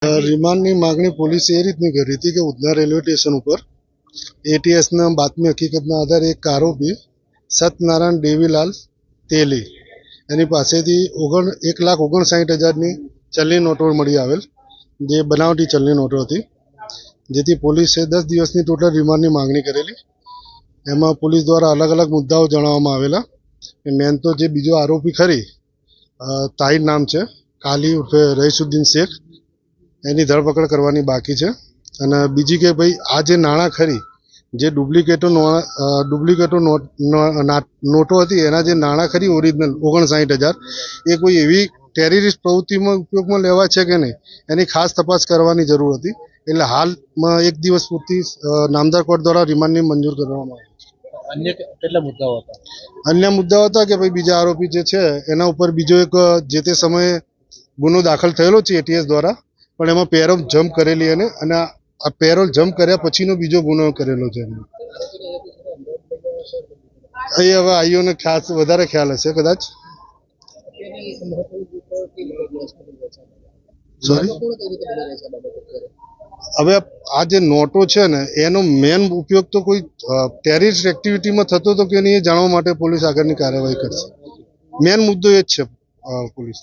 રિમાન્ડની માગણી પોલીસે એ રીતની કરી હતી કે ઉધના રેલવે સ્ટેશન ઉપર એટીએસના બાતમી હકીકતના આધારે એક આરોપી સત્યનારાયણ દેવીલાલ તેલી એની પાસેથી 1,59,000ની ચલણી નોટો મળી આવેલ, જે બનાવટી ચલણી નોટો હતી, જેથી પોલીસે 10 દિવસની ટોટલ રિમાન્ડની માગણી કરેલી. એમાં પોલીસ દ્વારા અલગ અલગ મુદ્દાઓ જણાવવામાં આવેલા. મેન તો જે બીજો આરોપી ખરી, તાહિર નામ છે, કાલી ઉર્ફે રઈસુદ્દીન શેખ, એની ધરપકડ કરવાની બાકી છે. અને બીજી કે ભાઈ આ જે નાણાં ખરી, જે ડુપ્લિકેટો નોટો હતી, એના જે નાણાં ખરી ઓરિજિનલ 59,000, એ કોઈ એવી ટેરરિસ્ટ પ્રવૃત્તિમાં ઉપયોગમાં લેવા છે કે નહીં, એની ખાસ તપાસ કરવાની જરૂર હતી. એટલે હાલમાં 1 દિવસ પૂરતી નામદાર કોર્ટ દ્વારા રિમાન્ડની મંજૂર કરવામાં આવી. અન્ય કેટલા મુદ્દાઓ હતા? અન્ય મુદ્દાઓ હતા કે ભાઈ બીજા આરોપી જે છે એના ઉપર બીજો એક જે તે સમયે ગુનો દાખલ થયેલો છે એટીએસ દ્વારા, પણ એમાં પેરોલ જમ્પ કરેલી અને આ પેરોલ જમ્પ કર્યા પછીનો બીજો ગુનો કરેલો છે. અહીં હવે આઈઓને ખાસ વધારે ખ્યાલ હશે કદાચ. સોરી, હવે આ જે નોટો છે ને એનો મેન ઉપયોગ તો કોઈ ટેરરિસ્ટ એક્ટિવિટીમાં થતો હતો કે નહીં એ જાણવા માટે પોલીસ આગળની કાર્યવાહી કરશે. મેન મુદ્દો એ જ છે પોલીસ.